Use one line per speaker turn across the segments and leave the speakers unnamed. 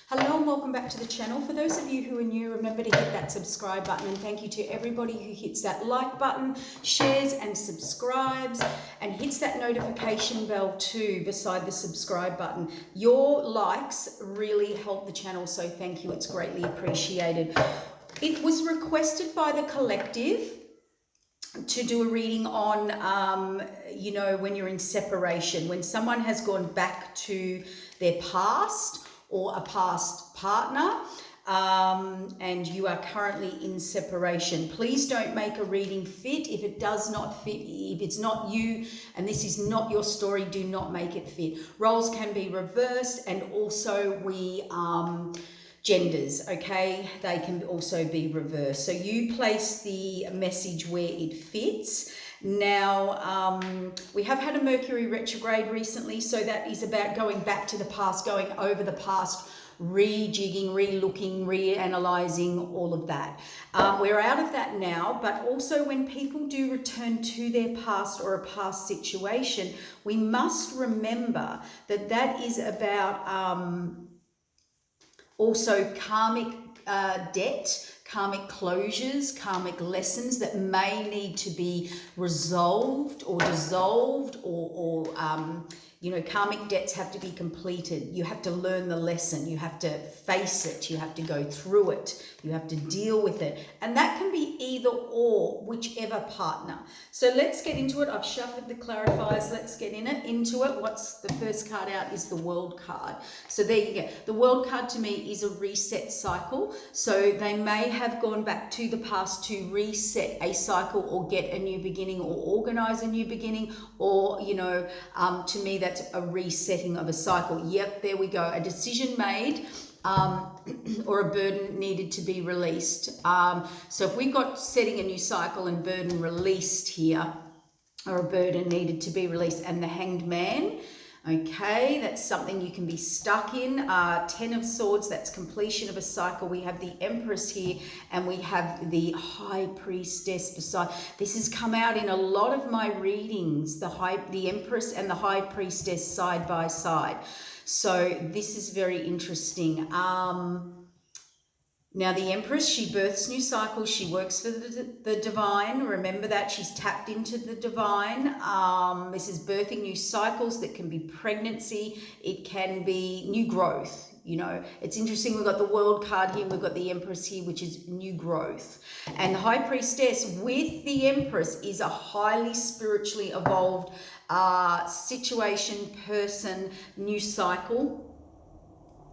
Hello and welcome back to the channel. For those of you who are new, remember to hit that subscribe button, and thank you to everybody who hits that like button, shares and subscribes, and hits that notification bell too beside the subscribe button. Your likes really help the channel, so thank you. It's greatly appreciated. It was requested by the collective to do a reading on, when you're in separation, when someone has gone back to their past or a past partner, and you are currently in separation. Please don't make a reading fit if it does not fit. If it's not you and this is not your story, do not make it fit. Roles can be reversed, and also genders, okay? They can also be reversed. So you place the message where it fits. Now, we have had a Mercury retrograde recently, so that is about going back to the past, going over the past, rejigging, re-looking, re-analysing, all of that. We're out of that now, but also when people do return to their past or a past situation, we must remember that that is about also karmic debt, karmic closures, karmic lessons that may need to be resolved or dissolved, or karmic debts have to be completed. You have to learn the lesson. You have to face it. You have to go through it. You have to deal with it. And that can be either or, whichever partner. So let's get into it. I've shuffled the clarifiers. Let's get into it. What's the first card out is the World card. So there you go. The World card to me is a reset cycle. So they may have gone back to the past to reset a cycle or get a new beginning or organize a new beginning, or, to me, that's a resetting of a cycle. Yep, there we go. A decision made, or a burden needed to be released. So if we've got setting a new cycle and burden released here, or a burden needed to be released, and the Hanged Man, okay, that's something you can be stuck in. Ten of Swords, that's completion of a cycle. We have the Empress here, and we have the High Priestess beside. This has come out in a lot of my readings, the Empress and the High Priestess side by side. So this is very interesting. Now, the Empress, she births new cycles. She works for the divine. Remember that. She's tapped into the divine. This is birthing new cycles. That can be pregnancy. It can be new growth. It's interesting. We've got the World card here. We've got the Empress here, which is new growth. And the High Priestess with the Empress is a highly spiritually evolved situation, person, new cycle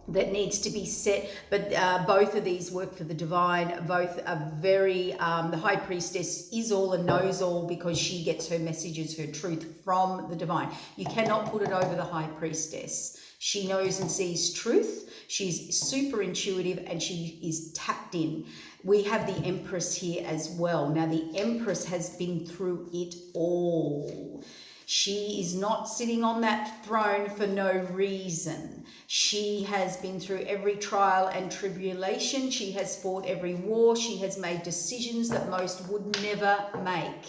that needs to be set. But both of these work for the divine. Both are very, the High Priestess is all and knows all, because she gets her messages, her truth from the divine. You cannot put it over the High Priestess. She knows and sees truth. She's super intuitive, and she is tapped in. We have the Empress here as well. Now, the Empress has been through it all. She is not sitting on that throne for no reason. She has been through every trial and tribulation. She has fought every war. She has made decisions that most would never make.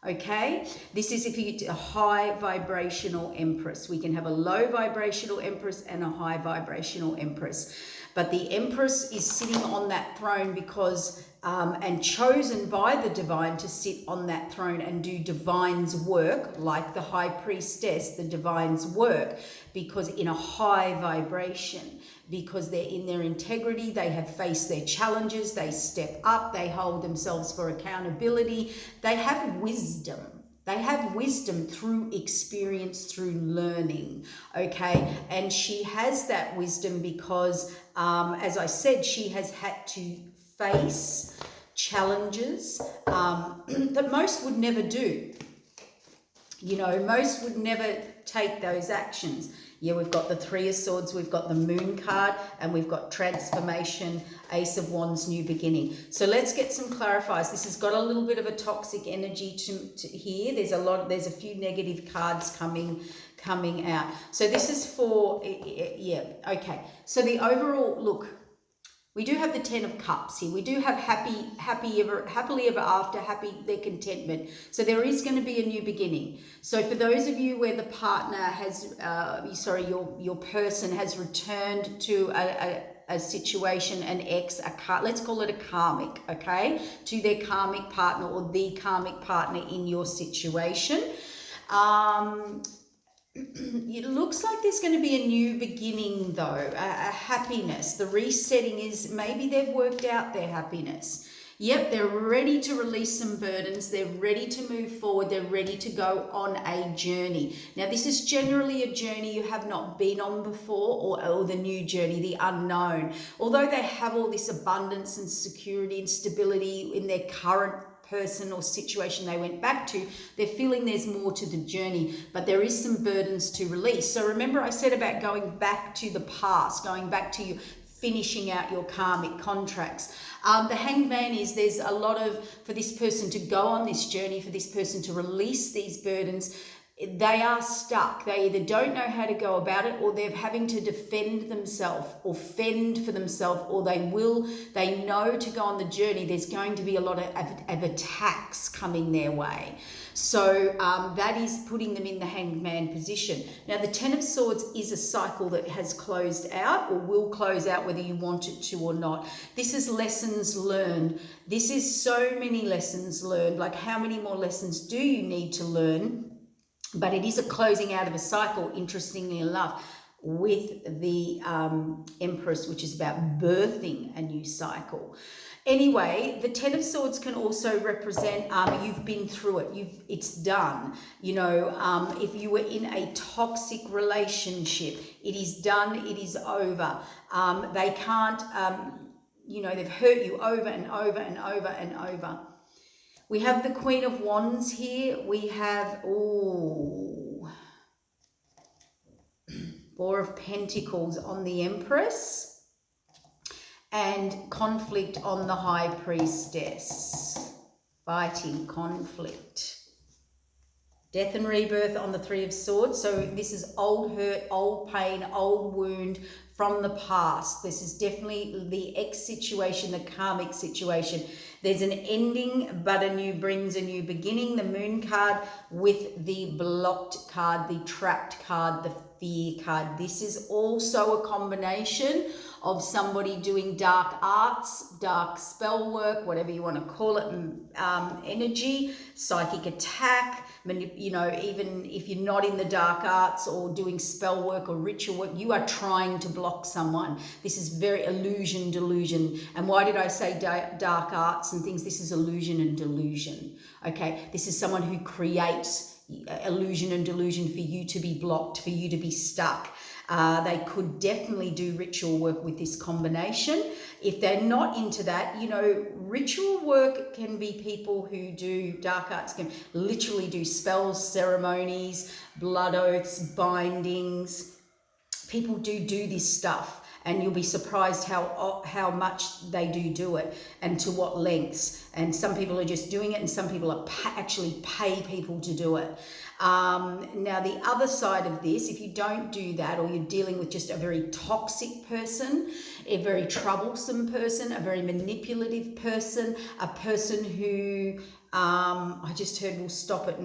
Okay, this is if you get a high vibrational Empress. We can have a low vibrational Empress and a high vibrational Empress. But the Empress is sitting on that throne because, and chosen by the divine to sit on that throne and do divine's work, like the High Priestess, the divine's work, because in a high vibration, because they're in their integrity, they have faced their challenges, they step up, they hold themselves for accountability, they have wisdom. They have wisdom through experience, through learning, okay? And she has that wisdom because, as I said, she has had to face challenges that most would never do. Most would never take those actions. Yeah, we've got the Three of Swords, we've got the Moon card, and we've got transformation, Ace of Wands, new beginning. So let's get some clarifiers. This has got a little bit of a toxic energy to here. There's a few negative cards coming out. So this is for, yeah, okay. So the overall look. We do have the Ten of Cups here. We do have happily ever after, their contentment. So there is going to be a new beginning. So for those of you where the partner has, your person has returned to a situation, an ex, let's call it a karmic, okay, to their karmic partner or the karmic partner in your situation. It looks like there's going to be a new beginning though, a happiness. The resetting is maybe they've worked out their happiness. Yep, they're ready to release some burdens. They're ready to move forward. They're ready to go on a journey. Now, this is generally a journey you have not been on before, or the new journey, the unknown. Although they have all this abundance and security and stability in their current person or situation they went back to, they're feeling there's more to the journey, but there is some burdens to release. So remember I said about going back to the past, going back to you finishing out your karmic contracts. The Hanged Man is, there's a lot of, for this person to go on this journey, for this person to release these burdens. They are stuck. They either don't know how to go about it, or they're having to defend themselves or fend for themselves, or they know to go on the journey there's going to be a lot of attacks coming their way. So that is putting them in the Hanged Man position. Now, the Ten of Swords is a cycle that has closed out or will close out whether you want it to or not. This is lessons learned. This is so many lessons learned. Like, how many more lessons do you need to learn? But it is a closing out of a cycle, interestingly enough, with the Empress, which is about birthing a new cycle. Anyway, the Ten of Swords can also represent you've been through it. It's done. You know, if you were in a toxic relationship, it is done. It is over. They can't, you know, they've hurt you over and over and over and over. We have the Queen of Wands here. We have, Four of Pentacles on the Empress, and conflict on the High Priestess. Fighting, conflict. Death and rebirth on the Three of Swords. So this is old hurt, old pain, old wound from the past. This is definitely the ex situation, the karmic situation. There's an ending, but brings a new beginning. The Moon card with the blocked card, the trapped card, the fear card. This is also a combination of somebody doing dark arts, dark spell work, whatever you want to call it, energy, psychic attack. You know, even if you're not in the dark arts or doing spell work or ritual work, you are trying to block someone. This is very illusion, delusion. And why did I say dark arts and things? This is illusion and delusion. Okay, this is someone who creates illusion and delusion for you to be blocked, for you to be stuck. They could definitely do ritual work with this combination. If they're not into that, you know, ritual work can be people who do dark arts, can literally do spells, ceremonies, blood oaths, bindings. People do this stuff. And you'll be surprised how much they do it and to what lengths. And some people are just doing it, and some people are actually pay people to do it. Now, the other side of this, if you don't do that, or you're dealing with just a very toxic person, a very troublesome person, a very manipulative person, a person who I just heard will stop at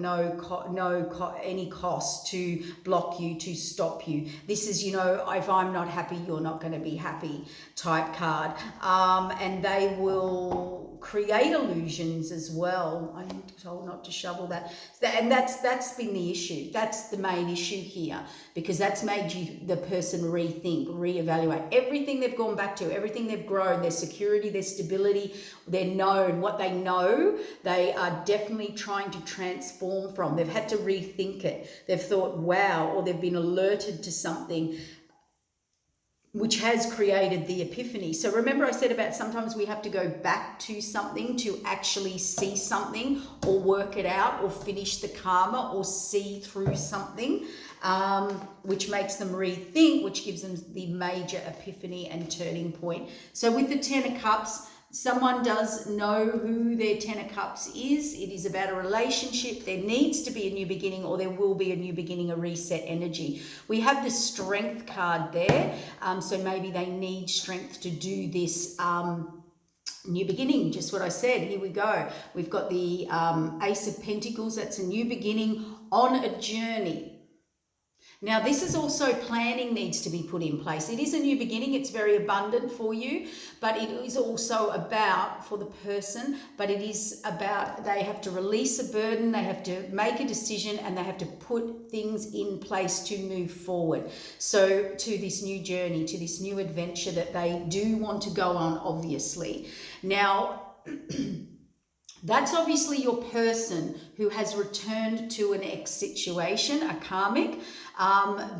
any cost to block you, to stop you. This is, you know, if I'm not happy, you're not going to be happy type card. And they will create illusions as well. I'm told not to shovel that. And that's been the issue. That's the main issue here, because that's made the person rethink, reevaluate everything they've gone back to, everything they've grown, their security, their stability, their known, what they know, they are definitely trying to transform from. They've had to rethink it. They've thought, wow, or they've been alerted to something which has created the epiphany. So remember I said about sometimes we have to go back to something to actually see something or work it out or finish the karma or see through something, which makes them rethink, which gives them the major epiphany and turning point. So with the Ten of Cups, someone does know who their Ten of Cups is. It is about a relationship. There needs to be a new beginning, or there will be a new beginning, a reset energy. We have the Strength card there. So maybe they need strength to do this new beginning, just what I said. Here we go. We've got the Ace of Pentacles. That's a new beginning on a journey. Now, this is also planning needs to be put in place. It is a new beginning. It's very abundant for you, but it is also about, for the person, but it is about they have to release a burden, they have to make a decision, and they have to put things in place to move forward. So to this new journey, to this new adventure that they do want to go on, obviously. Now, that's obviously your person who has returned to an ex situation, a karmic.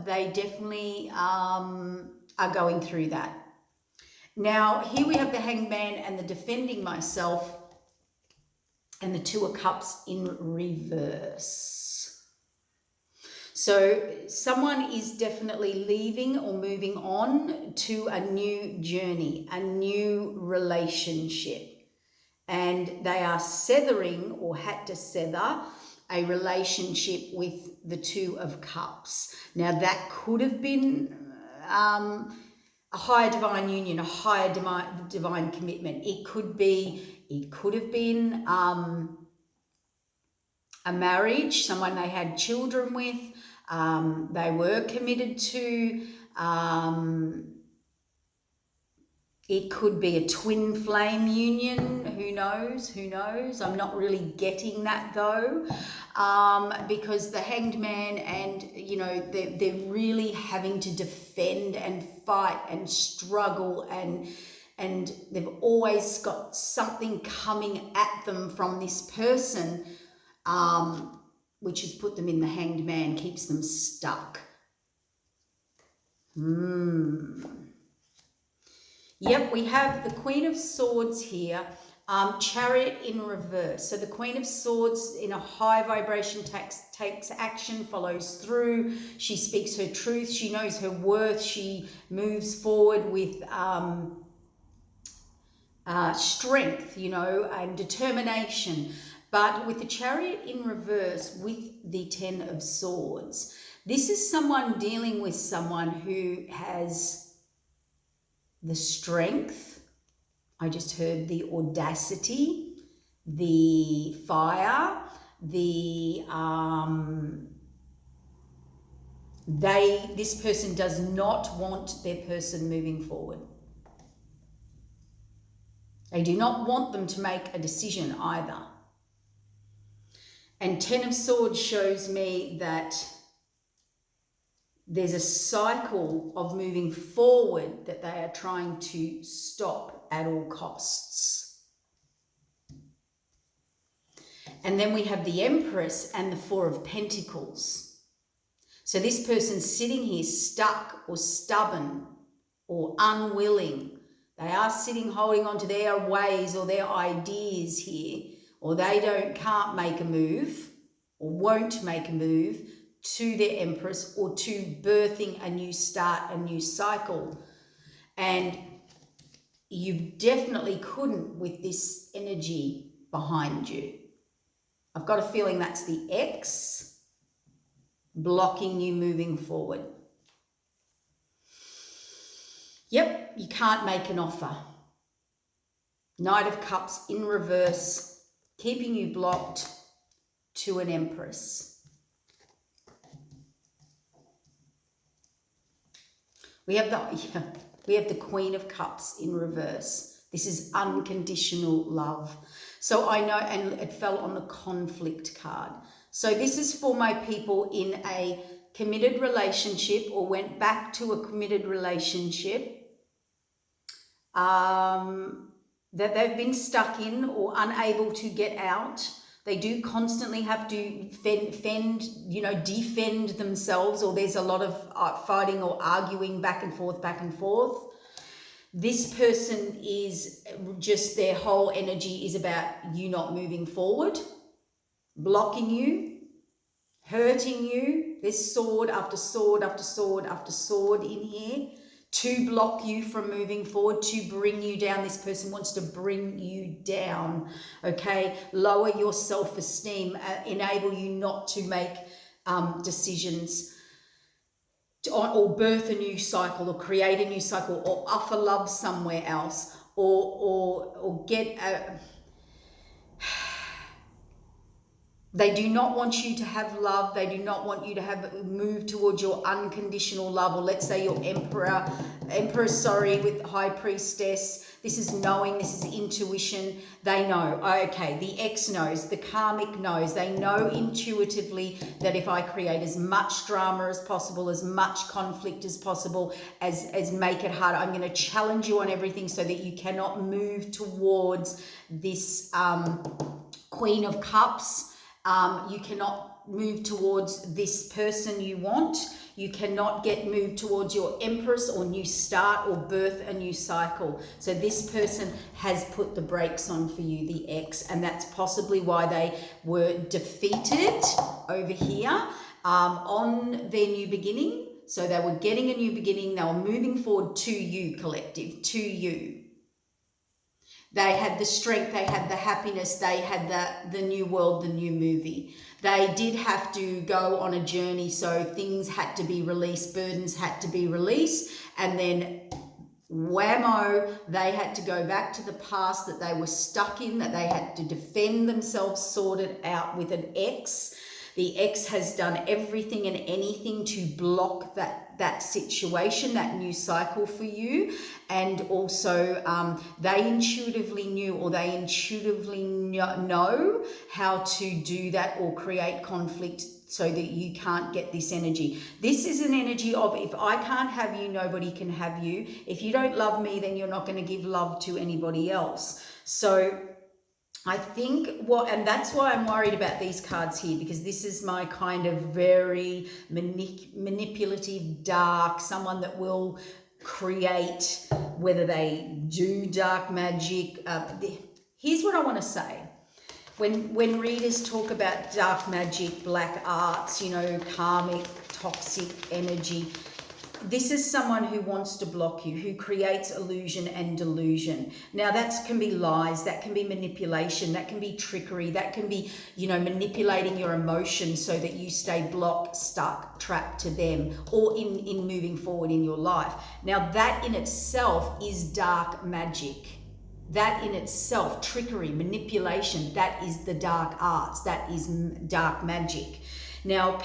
They definitely are going through that. Now, here we have the Hanged Man and the Defending Myself and the Two of Cups in reverse. So someone is definitely leaving or moving on to a new journey, a new relationship. And they are severing or had to sever a relationship with the Two of Cups. Now that could have been a higher divine union, a higher divine commitment. It could have been a marriage, someone they had children with, they were committed to. It could be a twin flame union. Who knows? Who knows? I'm not really getting that though, because the Hanged Man and, you know, they're really having to defend and fight and struggle, and they've always got something coming at them from this person, which has put them in the Hanged Man, keeps them stuck. Yep, we have the Queen of Swords here, Chariot in reverse. So the Queen of Swords in a high vibration takes action, follows through. She speaks her truth. She knows her worth. She moves forward with strength, you know, and determination. But with the Chariot in reverse, with the Ten of Swords, this is someone dealing with someone who has the strength, I just heard the audacity, the fire, the this person does not want their person moving forward. They do not want them to make a decision either. And Ten of Swords shows me that there's a cycle of moving forward that they are trying to stop at all costs. And then we have the Empress and the Four of Pentacles. So this person's sitting here stuck or stubborn or unwilling. They are sitting holding on to their ways or their ideas here, or they can't make a move or won't make a move to their Empress or to birthing a new start, a new cycle. And you definitely couldn't with this energy behind you. I've got a feeling that's the X blocking you moving forward. Yep, you can't make an offer. Knight of Cups in reverse, keeping you blocked to an Empress. We have the Queen of Cups in reverse. This is unconditional love. So I know, and it fell on the conflict card. So this is for my people in a committed relationship or went back to a committed relationship that they've been stuck in or unable to get out. They do constantly have to defend themselves, or there's a lot of fighting or arguing back and forth. This person is just, their whole energy is about you not moving forward, blocking you, hurting you. There's sword after sword after sword after sword in here to block you from moving forward, to bring you down. This person wants to bring you down, okay? Lower your self-esteem, enable you not to make decisions or birth a new cycle or create a new cycle or offer love somewhere else or get a... They do not want you to have love. They do not want you to have move towards your unconditional love, or let's say your emperor, with high priestess. This is knowing, this is intuition. They know, okay, the ex knows, the karmic knows. They know intuitively that if I create as much drama as possible, as much conflict as possible, as make it hard, I'm going to challenge you on everything so that you cannot move towards this Queen of Cups. You cannot move towards this person you want. You cannot get moved towards your Empress or new start or birth a new cycle. So this person has put the brakes on for you, the ex, and that's possibly why they were defeated over here on their new beginning. So they were getting a new beginning. They were moving forward to you, collective, to you. They had the strength, they had the happiness, they had the new world, the new movie. They did have to go on a journey, so things had to be released, burdens had to be released, and then whammo, they had to go back to the past that they were stuck in, that they had to defend themselves, sort it out with an ex. The ex has done everything and anything to block that situation, that new cycle for you. And also they intuitively knew, or they intuitively know how to do that or create conflict so that you can't get this energy. This is an energy of, if I can't have you, nobody can have you. If you don't love me, then you're not going to give love to anybody else. So I think and that's why I'm worried about these cards here, because this is my kind of very manipulative, dark, someone that will create, whether they do dark magic. Here's what I want to say. When readers talk about dark magic, black arts, karmic, toxic energy, this is someone who wants to block you, who creates illusion and delusion. Now that can be lies, that can be manipulation, that can be trickery, that can be, manipulating your emotions so that you stay blocked, stuck, trapped to them, or in moving forward in your life. Now that in itself is dark magic. That in itself, trickery, manipulation, that is the dark arts, that is dark magic. Now,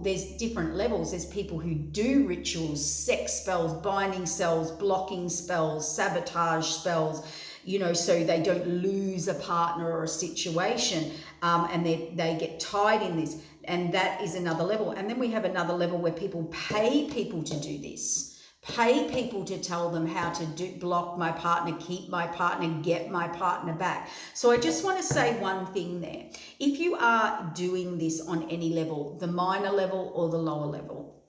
there's different levels. There's people who do rituals, sex spells, binding spells, blocking spells, sabotage spells, so they don't lose a partner or a situation, and they get tied in this. And that is another level. And then we have another level where people pay people to do this. Pay people to tell them how to block my partner, keep my partner, get my partner back. So I just want to say one thing there. If you are doing this on any level, the minor level or the lower level,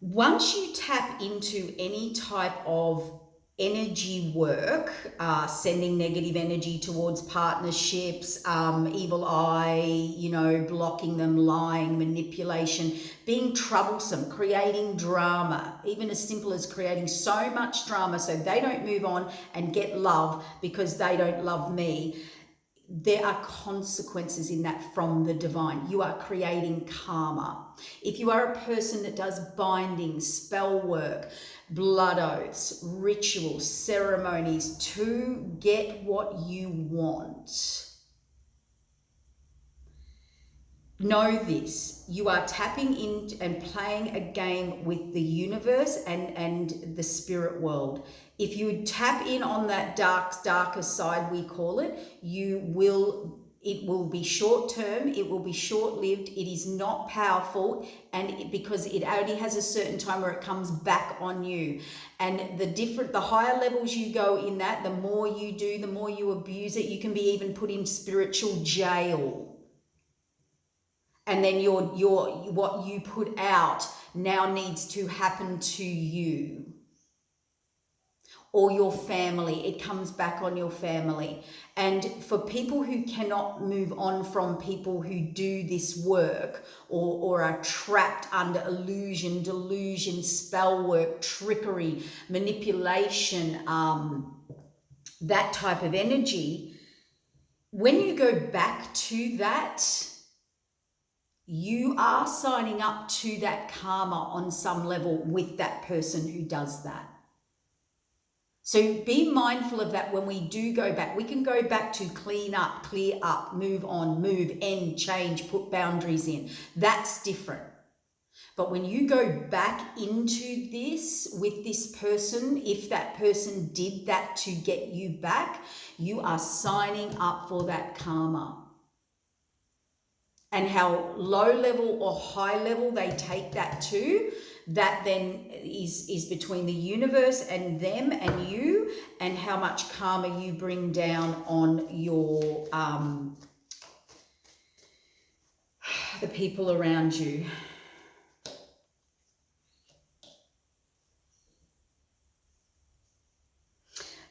once you tap into any type of energy work, sending negative energy towards partnerships, evil eye, blocking them, lying, manipulation, being troublesome, creating drama, even as simple as creating so much drama so they don't move on and get love because they don't love me. There are consequences in that from the divine. You are creating karma. If you are a person that does binding, spell work, blood oaths, rituals, ceremonies to get what you want, know this: you are tapping in and playing a game with the universe and the spirit world. If you tap in on that darker side, we call it, it will be short term, it will be short lived, it is not powerful, and because it only has a certain time where it comes back on you. And the higher levels you go in that, the more you do, the more you abuse it, you can be even put in spiritual jail. And then what you put out now needs to happen to you or your family. It comes back on your family. And for people who cannot move on from people who do this work or are trapped under illusion, delusion, spell work, trickery, manipulation, that type of energy, when you go back to that, you are signing up to that karma on some level with that person who does that. So be mindful of that when we do go back. We can go back to clean up, clear up, move on, move, end, change, put boundaries in. That's different. But when you go back into this with this person, if that person did that to get you back, you are signing up for that karma. And how low level or high level they take that to, that then is between the universe and them and you, and how much karma you bring down on your the people around you.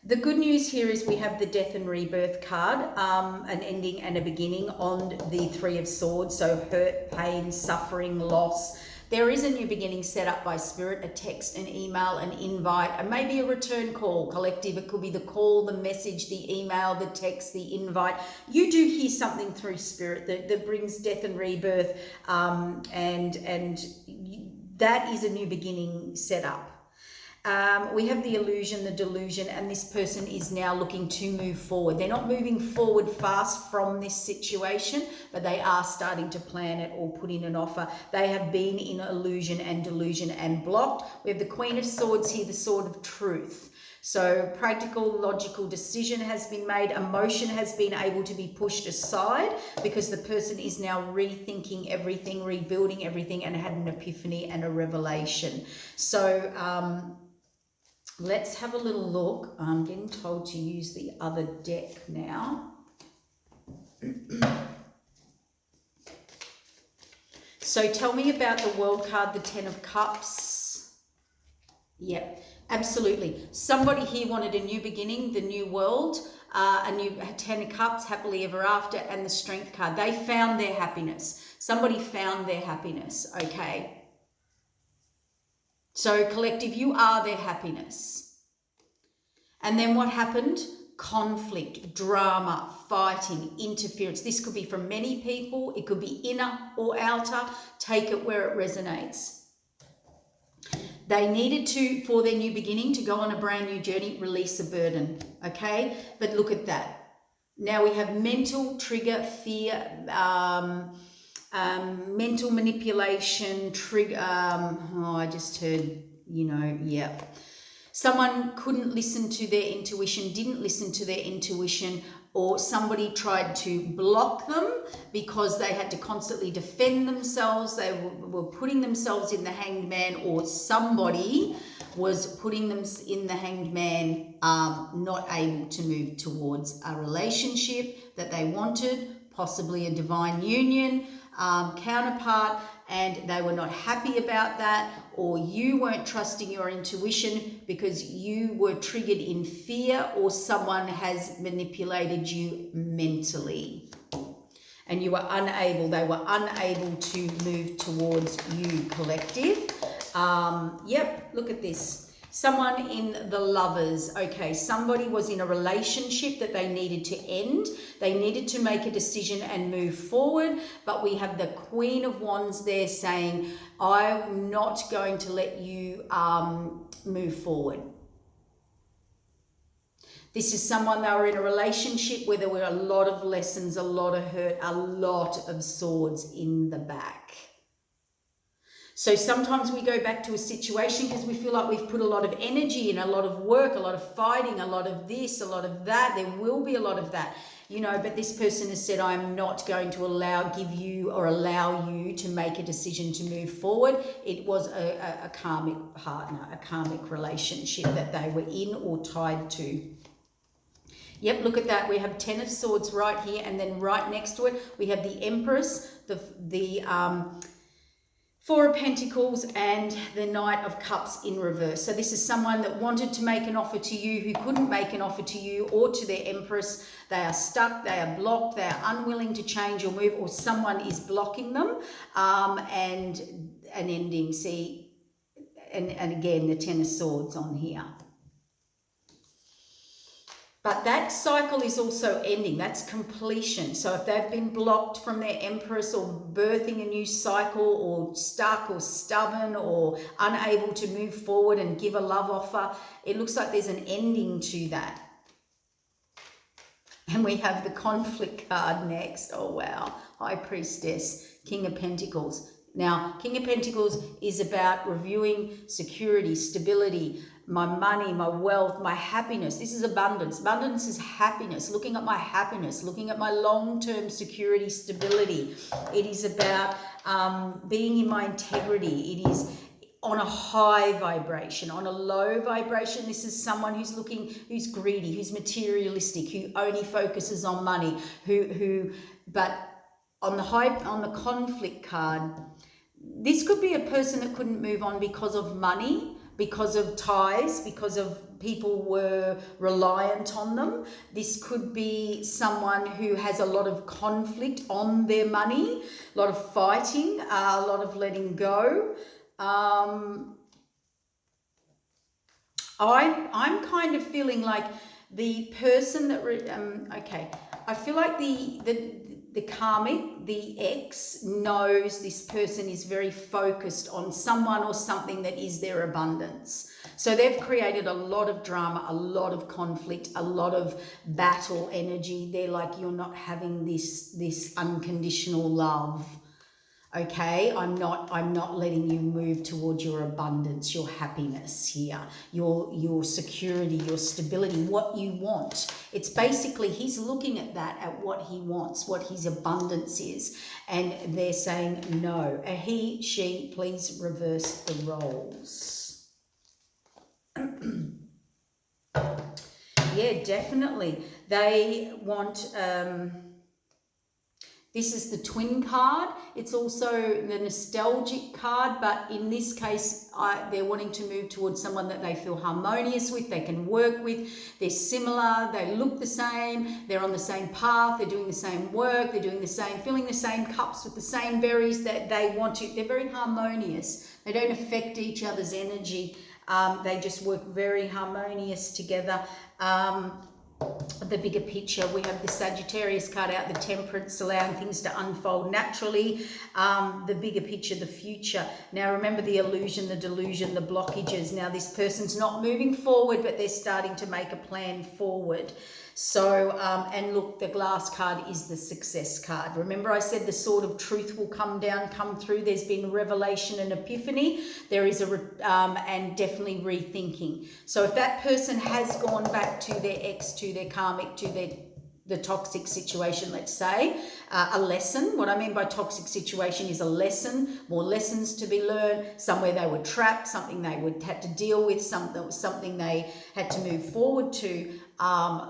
The good news here is we have the death and rebirth card, an ending and a beginning on the Three of Swords. So hurt, pain, suffering, loss. There is a new beginning set up by Spirit, a text, an email, an invite, and maybe a return call. Collective, it could be the call, the message, the email, the text, the invite. You do hear something through Spirit that brings death and rebirth, and that is a new beginning set up. We have the illusion, the delusion, and this person is now looking to move forward. They're not moving forward fast from this situation, but they are starting to plan it or put in an offer. They have been in illusion and delusion and blocked. We have the Queen of Swords here, the Sword of Truth. So practical, logical decision has been made. Emotion has been able to be pushed aside because the person is now rethinking everything, rebuilding everything, and had an epiphany and a revelation. So, let's have a little look. I'm getting told to use the other deck now. So tell me about the World card, the Ten of Cups. Yep, absolutely. Somebody here wanted a new beginning, the new world, a new Ten of Cups, happily ever after, and the Strength card. They found their happiness. Somebody found their happiness, okay? So collective, you are their happiness. And then what happened? Conflict, drama, fighting, interference. This could be from many people. It could be inner or outer. Take it where it resonates. They needed to, for their new beginning, to go on a brand new journey, release a burden, okay? But look at that. Now we have mental trigger, fear, mental manipulation, trigger, I just heard, yeah. Someone couldn't listen to their intuition, didn't listen to their intuition, or somebody tried to block them because they had to constantly defend themselves. They were putting themselves in the Hanged Man, or somebody was putting them in the Hanged Man, not able to move towards a relationship that they wanted, possibly a divine union, counterpart, and they were not happy about that, or you weren't trusting your intuition because you were triggered in fear, or someone has manipulated you mentally and you were unable, they were unable to move towards you, collective. Yep, look at this. Someone in the Lovers, okay, somebody was in a relationship that they needed to end. They needed to make a decision and move forward, but we have the Queen of Wands there saying, I'm not going to let you move forward. This is someone, they were in a relationship where there were a lot of lessons, a lot of hurt, a lot of swords in the back. So sometimes we go back to a situation because we feel like we've put a lot of energy in, a lot of work, a lot of fighting, a lot of this, a lot of that. There will be a lot of that, but this person has said, I'm not going to allow you to make a decision to move forward. It was a karmic partner, a karmic relationship that they were in or tied to. Yep, look at that. We have Ten of Swords right here, and then right next to it, we have the Empress, the Four of Pentacles, and the Knight of Cups in reverse. So this is someone that wanted to make an offer to you, who couldn't make an offer to you or to their Empress. They are stuck, they are blocked, they are unwilling to change or move, or someone is blocking them, and an ending. See, and again, the Ten of Swords on here. But that cycle is also ending. That's completion. So if they've been blocked from their Empress or birthing a new cycle or stuck or stubborn or unable to move forward and give a love offer, it looks like there's an ending to that. And we have the conflict card next. Oh, wow. High Priestess, King of Pentacles. Now, King of Pentacles is about reviewing security, stability, my money, my wealth, my happiness. This is abundance. Abundance is happiness, looking at my happiness, looking at my long-term security, stability. It is about being in my integrity. It is on a high vibration. On a low vibration, this is someone who's who's greedy, who's materialistic, who only focuses on money, but on the conflict card, this could be a person that couldn't move on because of money, because of ties, because of people were reliant on them. This could be someone who has a lot of conflict on their money, a lot of fighting, a lot of letting go. I'm kind of feeling like the person that okay, I feel like the karmic, the ex, knows this person is very focused on someone or something that is their abundance. So they've created a lot of drama, a lot of conflict, a lot of battle energy. They're like, you're not having this unconditional love. Okay, I'm not letting you move towards your abundance, your happiness here, your security, your stability, what you want. It's basically, he's looking at that, at what he wants, what his abundance is, and they're saying no. He, she, please reverse the roles. Yeah, definitely. They want... this is the twin card. It's also the nostalgic card, but in this case, they're wanting to move towards someone that they feel harmonious with, they can work with, they're similar, they look the same, they're on the same path, they're doing the same work, they're doing the same, filling the same cups with the same berries that they want to. They're very harmonious. They don't affect each other's energy. They just work very harmonious together. The bigger picture, we have the Sagittarius card out, the Temperance, allowing things to unfold naturally. The bigger picture, the future. Now remember the illusion, the delusion, the blockages. Now this person's not moving forward, but they're starting to make a plan forward. So, and look, the glass card is the success card. Remember I said the sword of truth will come through. There's been revelation and epiphany. There is and definitely rethinking. So if that person has gone back to their ex, to their karmic, to the toxic situation, let's say, a lesson. What I mean by toxic situation is a lesson, more lessons to be learned, somewhere they were trapped, something they had to deal with, something they had to move forward to.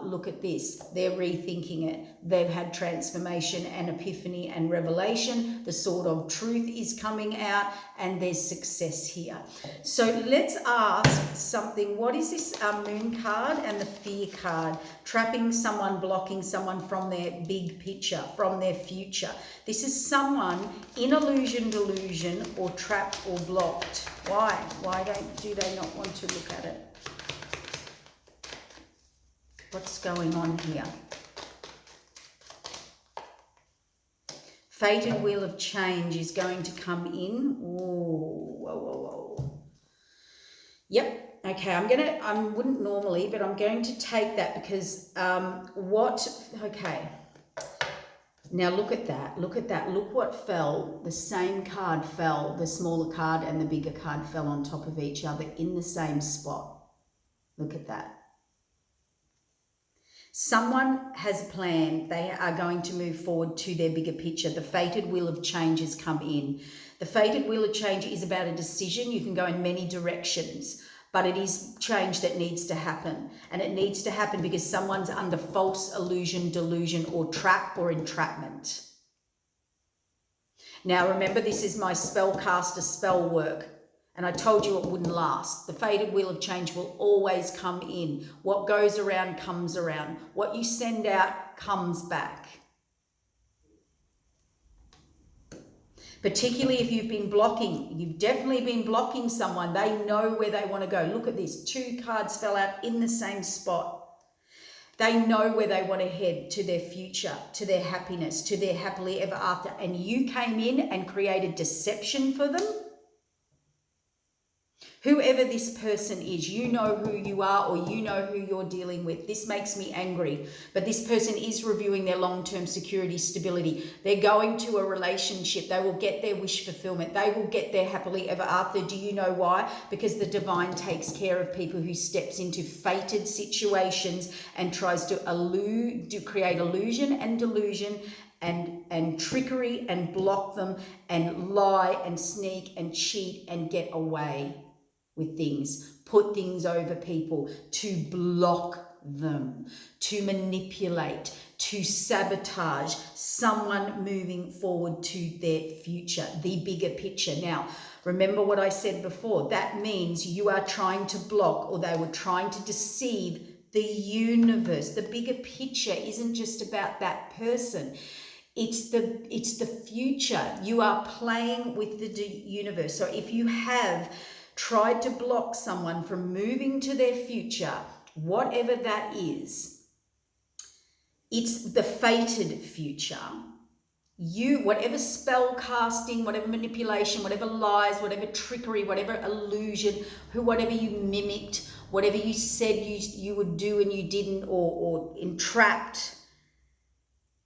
Look at this, they're rethinking it. They've had transformation and epiphany and revelation. The sword of truth is coming out and there's success here. So let's ask something. What is this moon card and the fear card? Trapping someone, blocking someone from their big picture, from their future. This is someone in illusion, delusion, or trapped or blocked. Why? Why do they not want to look at it? What's going on here? Fated wheel of change is going to come in. Ooh, whoa. Yep. Okay, I wouldn't normally, but I'm going to take that because okay. Now look at that, look what fell. The same card fell, the smaller card and the bigger card fell on top of each other in the same spot. Look at that. Someone has a plan. They are going to move forward to their bigger picture. The fated wheel of change has come in. The fated wheel of change is about a decision. You can go in many directions, but it is change that needs to happen. And it needs to happen because someone's under false illusion, delusion, or trap or entrapment. Now remember, this is my spellcaster spell work. And I told you it wouldn't last. The fated wheel of change will always come in. What goes around comes around. What you send out comes back. Particularly if you've been blocking. You've definitely been blocking someone. They know where they want to go. Look at this. 2 cards fell out in the same spot. They know where they want to head, to their future, to their happiness, to their happily ever after. And you came in and created deception for them. Whoever this person is, you know who you are, or you know who you're dealing with. This makes me angry. But this person is reviewing their long-term security, stability. They're going to a relationship. They will get their wish fulfillment. They will get their happily ever after. Do you know why? Because the divine takes care of people who steps into fated situations and tries to create illusion and delusion and trickery and block them and lie and sneak and cheat and get away with things, put things over people, to block them, to manipulate, to sabotage someone moving forward to their future, the bigger picture. Now, remember what I said before. That means you are trying to block, or they were trying to deceive the universe. The bigger picture isn't just about that person. It's the future. You are playing with the universe. So if you have tried to block someone from moving to their future, whatever that is, it's the fated future. You, whatever spell casting, whatever manipulation, whatever lies, whatever trickery, whatever illusion, whatever you mimicked, whatever you said you would do and you didn't, or entrapped,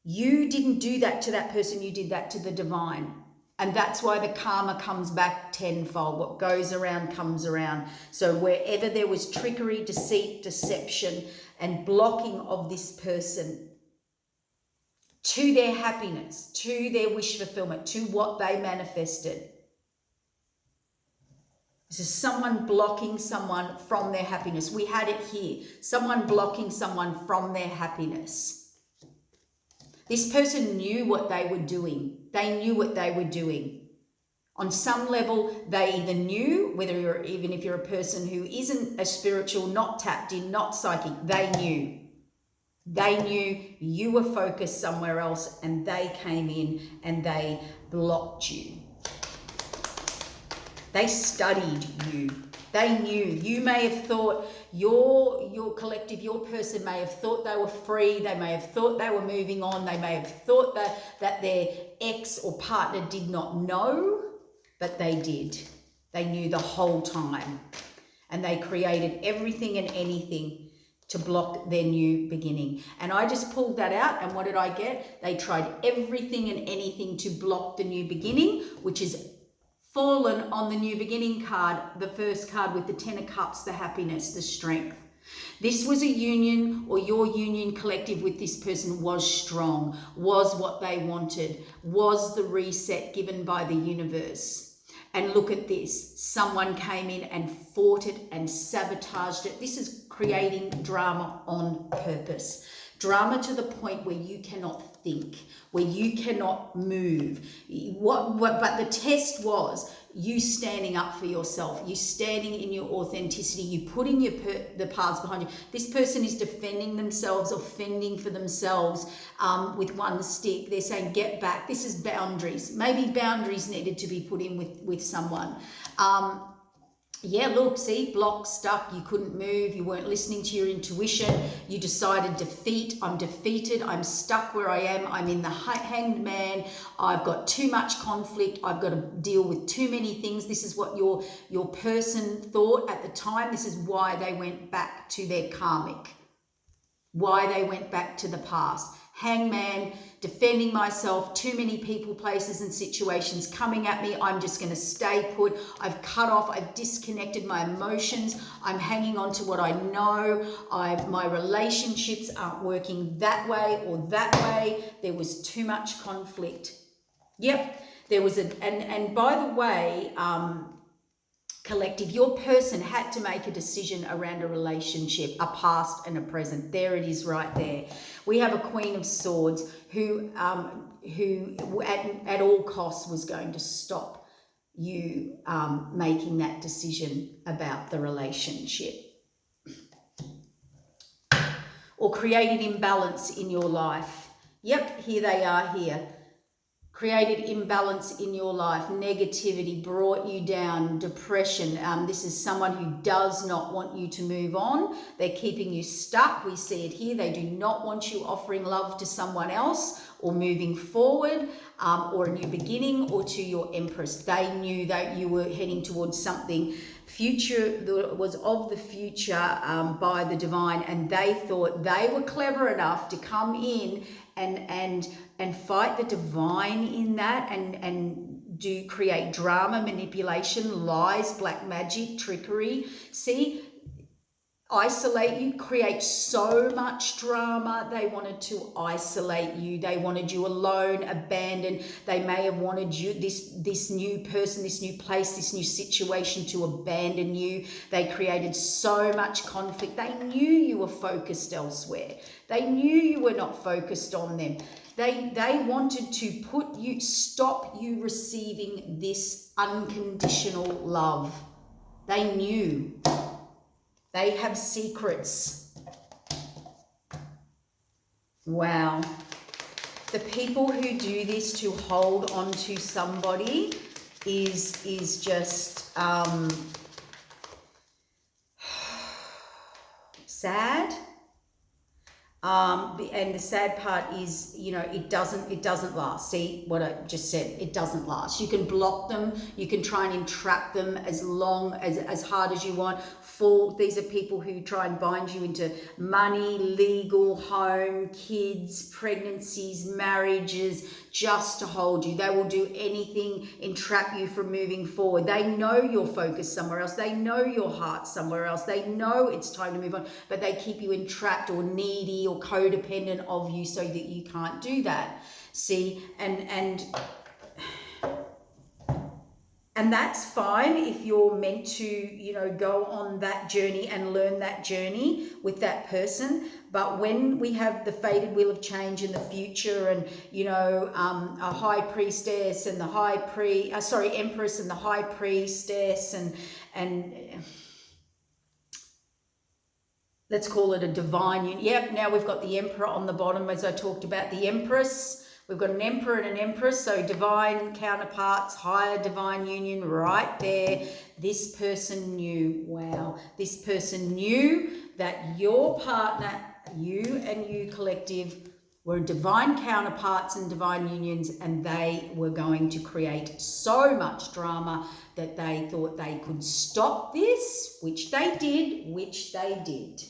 you didn't do that to that person, you did that to the divine. And that's why the karma comes back tenfold. What goes around comes around. So wherever there was trickery, deceit, deception, and blocking of this person to their happiness, to their wish fulfillment, to what they manifested. This is someone blocking someone from their happiness. We had it here. Someone blocking someone from their happiness. This person knew what they were doing. They knew what they were doing. On some level, they either knew, even if you're a person who isn't a spiritual, not tapped in, not psychic, they knew. They knew you were focused somewhere else, and they came in and they blocked you. They studied you. They knew. You may have thought, your collective, your person may have thought they were free. They may have thought they were moving on. They may have thought that their ex or partner did not know, but they did. They knew the whole time. And they created everything and anything to block their new beginning. And I just pulled that out, and what did I get? They tried everything and anything to block the new beginning, which is fallen on the new beginning card, the first card with the 10 of cups, the happiness, the strength. This was a union, or your union collective with this person was strong, was what they wanted, was the reset given by the universe. And look at this. Someone came in and fought it and sabotaged it. This is creating drama on purpose. Drama to the point where you cannot think, where you cannot move. But the test was you standing up for yourself, you standing in your authenticity, you putting the paths behind you. This person is defending themselves or fending for themselves with one stick. They're saying, get back. This is boundaries. Maybe boundaries needed to be put in with someone. Yeah, look, see, blocked, stuck, you couldn't move, you weren't listening to your intuition, you decided defeat, I'm defeated, I'm stuck where I am, I'm in the hanged man, I've got too much conflict, I've got to deal with too many things. This is what your person thought at the time. This is why they went back to their karmic, why they went back to the past. Hangman, defending myself, too many people, places and situations coming at me. I'm just going to stay put. I've cut off, I've disconnected my emotions. I'm hanging on to what I know. My relationships aren't working that way or that way. There was too much conflict. Yep, there was and by the way, collective, your person had to make a decision around a relationship, a past and a present. There it is right there. We have a Queen of Swords who at all costs was going to stop you making that decision about the relationship, or create an imbalance in your life. Yep, here they are here. created imbalance in your life, negativity, brought you down, depression. This is someone who does not want you to move on. They're keeping you stuck. We see it here. They do not want you offering love to someone else or moving forward, or a new beginning, or to your Empress. They knew that you were heading towards something future that was of the future by the divine, and they thought they were clever enough to come in and fight the divine in that, and do create drama, manipulation, lies, black magic, trickery. See, isolate you, create so much drama. They wanted to isolate you. They wanted you alone, abandoned. They may have wanted you, this new person, this new place, this new situation, to abandon you. They created so much conflict. They knew you were focused elsewhere. They knew you were not focused on them. They wanted to stop you receiving this unconditional love. They knew. They have secrets. Wow. The people who do this to hold on to somebody is just sad. And the sad part is, you know, it doesn't last. See what I just said? It doesn't last. You can block them. You can try and entrap them as hard as you want. These are people who try and bind you into money, legal, home, kids, pregnancies, marriages, just to hold you. They will do anything, entrap you from moving forward. They know you're focused somewhere else. They know your heart's somewhere else. They know it's time to move on, but they keep you entrapped or needy or codependent of you so that you can't do that. See, and that's fine if you're meant to, you know, go on that journey and learn that journey with that person. But when we have the fated wheel of change in the future, and, you know, a high priestess and the empress and the high priestess, and let's call it a divine union. Yep, now we've got the emperor on the bottom, as I talked about, the empress. We've got an emperor and an empress, so divine counterparts, higher divine union right there. This person knew, wow, this person knew that your partner, you and you collective, were divine counterparts and divine unions, and they were going to create so much drama that they thought they could stop this, which they did.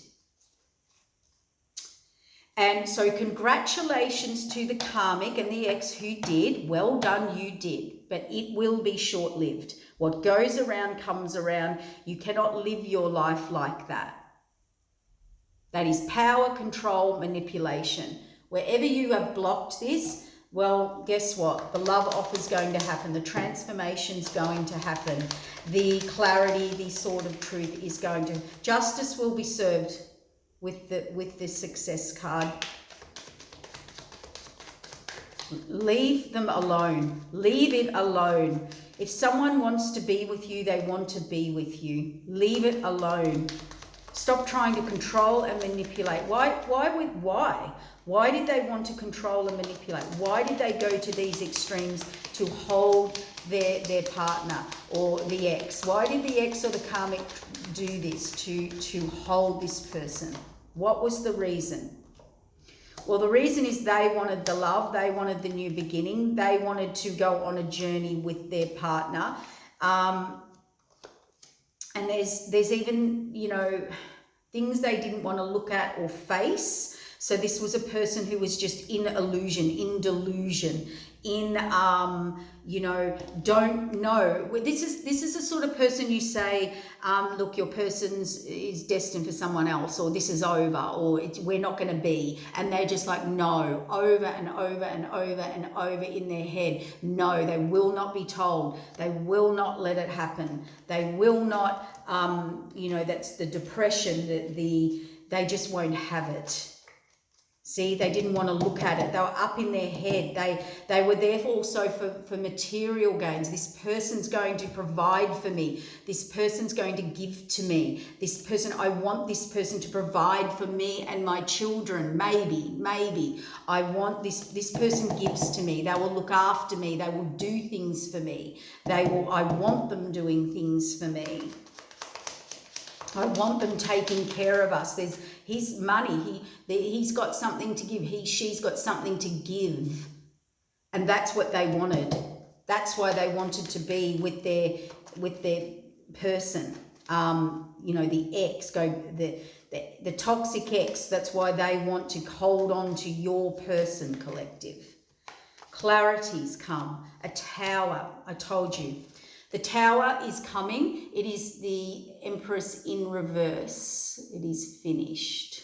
And so congratulations to the karmic and the ex who did. Well done, you did. But it will be short-lived. What goes around comes around. You cannot live your life like that. That is power, control, manipulation. Wherever you have blocked this, well, guess what? The love offer is going to happen. The transformation is going to happen. The clarity, the sword of truth is going to... Justice will be served with this success card. Leave them alone. Leave it alone. If someone wants to be with you, they want to be with you. Leave it alone. Stop trying to control and manipulate. Why did they want to control and manipulate? Why did they go to these extremes to hold their partner or the ex? Why did the ex or the karmic do this to hold this person? What was the reason? Well, the reason is they wanted the love. They wanted the new beginning. They wanted to go on a journey with their partner. And there's even, you know, things they didn't want to look at or face. So this was a person who was just in illusion, in delusion, in, you know, don't know. This is the sort of person you say, look, your person is destined for someone else, or this is over, or we're not going to be. And they're just like, no, over and over and over and over in their head. No, they will not be told. They will not let it happen. They will not, you know, that's the depression, they just won't have it. See, they didn't want to look at it. They were up in their head. They were there also for material gains. This person's going to provide for me. This person's going to give to me. This person, I want this person to provide for me and my children. Maybe. I want this person gives to me. They will look after me. They will do things for me. I want them doing things for me. I want them taking care of us. There's his money. He's got something to give. She's got something to give. And that's what they wanted. That's why they wanted to be with their person. The ex, the toxic ex. That's why they want to hold on to your person, collective. Clarity's come. A Tower. I told you. The Tower is coming. It is the Empress in reverse. It is finished.